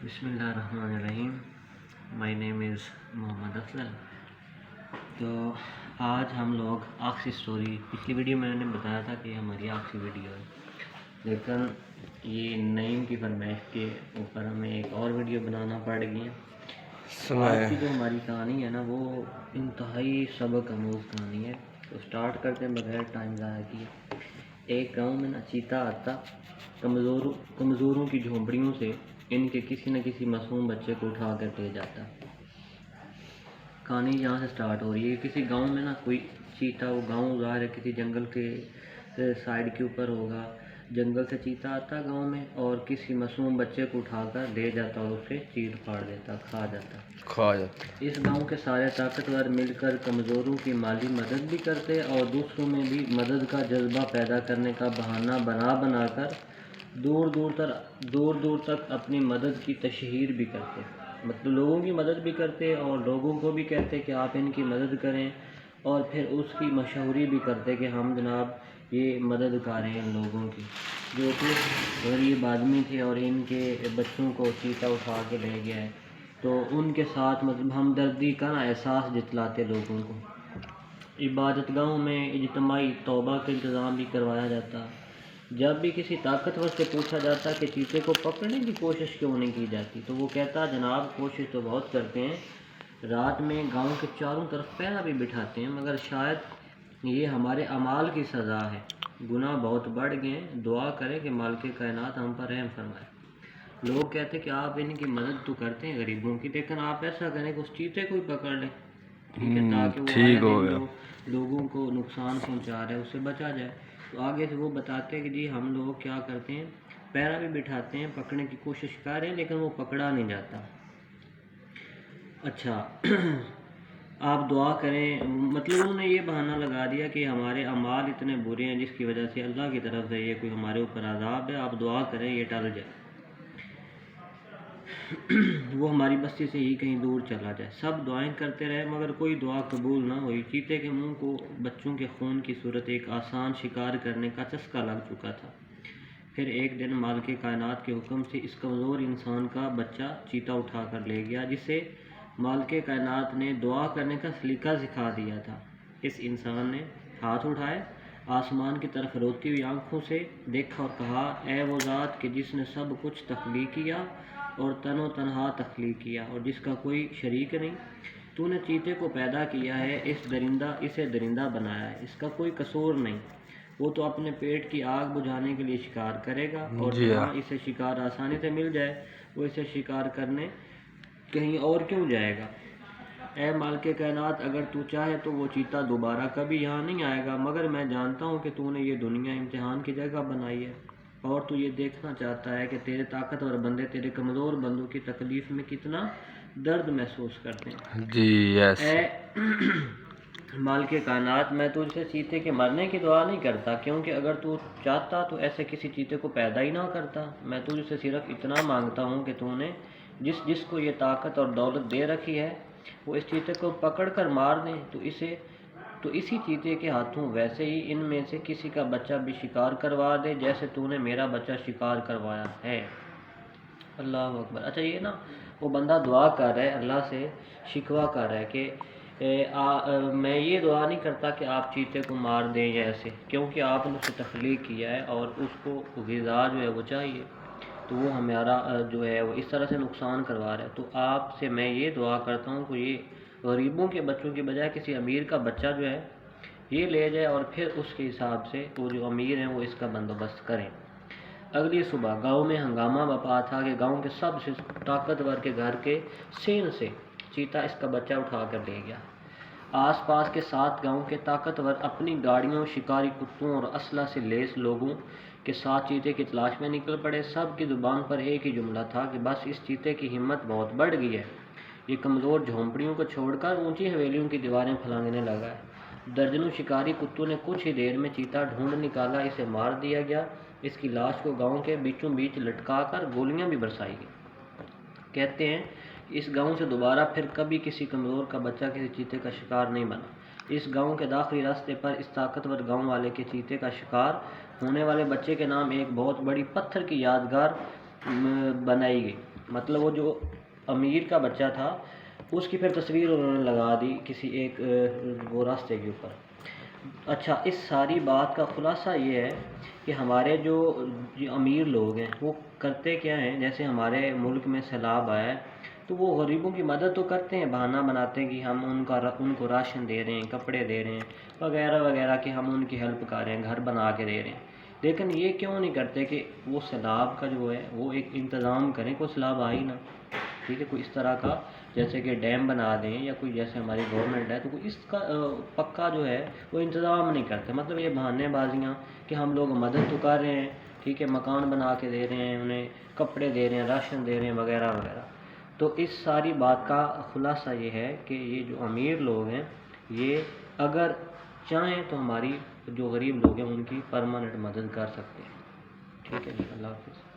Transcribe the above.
بسم اللہ الرحمن الرحیم. مائی نیم از محمد افضل. تو آج ہم لوگ آخری اسٹوری، پچھلی ویڈیو میں نے بتایا تھا کہ ہماری آخری ویڈیو ہے، لیکن یہ نعیم کی فرمائش کے اوپر ہمیں ایک اور ویڈیو بنانا پڑ گئی ہے. آج کی جو ہماری کہانی ہے نا، وہ انتہائی سبق آموز کہانی ہے. تو سٹارٹ کرتے ہیں بغیر ٹائم ضائع کیے. ایک گاؤں میں نا چیتا آتا کمزوروں کی جھونپڑیوں سے ان کے کسی نہ کسی معصوم بچے کو اٹھا کر لے جاتا. کہانی یہاں سے سٹارٹ ہو رہی ہے. کسی گاؤں میں نا کوئی چیتا، وہ گاؤں ظاہر ہے کسی جنگل کے سائڈ کے اوپر ہوگا. جنگل سے چیتا آتا گاؤں میں اور کسی معصوم بچے کو اٹھا کر لے جاتا اور اسے چیر پھاڑ دیتا، کھا جاتا. اس گاؤں کے سارے طاقتور مل کر کمزوروں کی مالی مدد بھی کرتے اور دوسروں میں بھی مدد کا جذبہ پیدا کرنے کا بہانہ بنا کر دور دور تک اپنی مدد کی تشہیر بھی کرتے. مطلب لوگوں کی مدد بھی کرتے اور لوگوں کو بھی کہتے کہ آپ ان کی مدد کریں، اور پھر اس کی مشہوری بھی کرتے کہ ہم جناب یہ مددگار ہیں ان لوگوں کی جو کہ غریب آدمی تھے اور ان کے بچوں کو چیتا اٹھا کے لے گیا ہے. تو ان کے ساتھ مطلب ہمدردی کا نا احساس جتلاتے لوگوں کو. عبادت گاہوں میں اجتماعی توبہ کا انتظام بھی کروایا جاتا. جب بھی کسی طاقتور سے پوچھا جاتا کہ چیتے کو پکڑنے کی کوشش کیوں نہیں کی جاتی، تو وہ کہتا جناب کوشش تو بہت کرتے ہیں، رات میں گاؤں کے چاروں طرف پہرا بھی بٹھاتے ہیں، مگر شاید یہ ہمارے اعمال کی سزا ہے. گناہ بہت بڑھ گئے ہیں، دعا کریں کہ مالک کائنات ہم پر رحم فرمائے. لوگ کہتے کہ آپ ان کی مدد تو کرتے ہیں غریبوں کی، لیکن آپ ایسا کریں کہ اس چیتے کو ہی پکڑ لیں، ٹھیک ہے، تاکہ وہ آئے دن جو لوگوں کو نقصان پہنچا رہے ہیں اس سے بچا جائے. تو آگے سے وہ بتاتے ہیں کہ جی ہم لوگ کیا کرتے ہیں، پہرا بھی بٹھاتے ہیں، پکڑنے کی کوشش کر رہے ہیں لیکن وہ پکڑا نہیں جاتا. اچھا آپ دعا کریں. مطلب انہوں نے یہ بہانہ لگا دیا کہ ہمارے اعمال اتنے برے ہیں جس کی وجہ سے اللہ کی طرف سے یہ کوئی ہمارے اوپر عذاب ہے، آپ دعا کریں یہ ٹل جائے، وہ ہماری بستی سے ہی کہیں دور چلا جائے. سب دعائیں کرتے رہے مگر کوئی دعا قبول نہ ہوئی. چیتے کے منہ کو بچوں کے خون کی صورت ایک آسان شکار کرنے کا چسکا لگ چکا تھا. پھر ایک دن مالک کائنات کے حکم سے اس کمزور انسان کا بچہ چیتا اٹھا کر لے گیا، جسے مالک کائنات نے دعا کرنے کا سلیقہ سکھا دیا تھا. اس انسان نے ہاتھ اٹھائے، آسمان کی طرف روتی ہوئی آنکھوں سے دیکھا اور کہا، اے وہ ذات کہ جس نے سب کچھ تخلیق کیا اور تن و تنہا تخلیق کیا اور جس کا کوئی شریک نہیں، تو نے چیتے کو پیدا کیا ہے، اسے درندہ بنایا ہے، اس کا کوئی قصور نہیں. وہ تو اپنے پیٹ کی آگ بجھانے کے لیے شکار کرے گا، اور جہاں اسے شکار آسانی سے مل جائے وہ اسے شکار کرنے کہیں اور کیوں جائے گا. اے مالک کائنات، اگر تو چاہے تو وہ چیتا دوبارہ کبھی یہاں نہیں آئے گا، مگر میں جانتا ہوں کہ تو نے یہ دنیا امتحان کی جگہ بنائی ہے اور تو یہ دیکھنا چاہتا ہے کہ تیرے طاقتور بندے تیرے کمزور بندوں کی تکلیف میں کتنا درد محسوس کرتے ہیں. اے مالک کائنات، میں تجھ سے چیتے کے مرنے کی دعا نہیں کرتا، کیونکہ اگر تو چاہتا تو ایسے کسی چیتے کو پیدا ہی نہ کرتا. میں تجھ سے صرف اتنا مانگتا ہوں کہ تو نے جس کو یہ طاقت اور دولت دے رکھی ہے وہ اس چیتے کو پکڑ کر مار دیں تو اسی چیتے کے ہاتھوں ویسے ہی ان میں سے کسی کا بچہ بھی شکار کروا دے جیسے تو نے میرا بچہ شکار کروایا ہے. اللہ اکبر. اچھا یہ نا وہ بندہ دعا کر رہا ہے، اللہ سے شکوہ کر رہا ہے کہ میں یہ دعا نہیں کرتا کہ آپ چیتے کو مار دیں یا ایسے، کیونکہ آپ نے اسے تخلیق کیا ہے اور اس کو غذا جو ہے وہ چاہیے، تو وہ ہمارا جو ہے وہ اس طرح سے نقصان کروا رہا ہے. تو آپ سے میں یہ دعا کرتا ہوں کہ یہ غریبوں کے بچوں کے بجائے کسی امیر کا بچہ جو ہے یہ لے جائے اور پھر اس کے حساب سے وہ جو امیر ہیں وہ اس کا بندوبست کریں. اگلی صبح گاؤں میں ہنگامہ بپا تھا کہ گاؤں کے سب سے طاقتور کے گھر کے سین سے چیتا اس کا بچہ اٹھا کر لے گیا. آس پاس کے 7 گاؤں کے طاقتور اپنی گاڑیوں، شکاری کتوں اور اسلحہ سے لیس لوگوں کے ساتھ چیتے کی تلاش میں نکل پڑے. سب کی زبان پر ایک ہی جملہ تھا کہ بس اس چیتے کی ہمت بہت بڑھ گئی ہے، یہ کمزور جھونپڑیوں کو چھوڑ کر اونچی حویلیوں کی دیواریں پھلانگنے لگا ہے. درجنوں شکاری کتوں نے کچھ ہی دیر میں چیتا ڈھونڈ نکالا، اسے مار دیا گیا. اس کی لاش کو گاؤں کے بیچوں بیچ لٹکا کر گولیاں بھی برسائی گئیں. کہتے ہیں اس گاؤں سے دوبارہ پھر کبھی کسی کمزور کا بچہ کسی چیتے کا شکار نہیں بنا. اس گاؤں کے داخلی راستے پر اس طاقتور گاؤں والے کے چیتے کا شکار ہونے والے بچے کے نام ایک بہت بڑی پتھر کی یادگار بنائی گئی. مطلب وہ جو امیر کا بچہ تھا اس کی پھر تصویر انہوں نے لگا دی کسی ایک وہ راستے کے اوپر۔ اچھا، اس ساری بات کا خلاصہ یہ ہے کہ ہمارے جو امیر لوگ ہیں وہ کرتے کیا ہیں، جیسے ہمارے ملک میں سیلاب آیا ہے تو وہ غریبوں کی مدد تو کرتے ہیں، بہانہ بناتے ہیں کہ ہم ان کو راشن دے رہے ہیں، کپڑے دے رہے ہیں وغیرہ وغیرہ، کہ ہم ان کی ہیلپ کر رہے ہیں، گھر بنا کے دے رہے ہیں۔ لیکن یہ کیوں نہیں کرتے کہ وہ سیلاب کا جو ہے وہ ایک انتظام کریں، کوئی سیلاب آئی نہ، ٹھیک ہے، کوئی اس طرح کا جیسے کہ ڈیم بنا دیں، یا کوئی جیسے ہماری گورنمنٹ ہے تو کوئی اس کا پکا جو ہے وہ انتظام نہیں کرتے۔ مطلب یہ بہانے بازیاں کہ ہم لوگ مدد تو کر رہے ہیں، ٹھیک ہے، مکان بنا کے دے رہے ہیں، انہیں کپڑے دے رہے ہیں، راشن دے رہے ہیں وغیرہ وغیرہ۔ تو اس ساری بات کا خلاصہ یہ ہے کہ یہ جو امیر لوگ ہیں یہ اگر چاہیں تو ہماری جو غریب لوگ ہیں ان کی پرماننٹ مدد کر سکتے ہیں۔ ٹھیک ہے جی، اللہ حافظ۔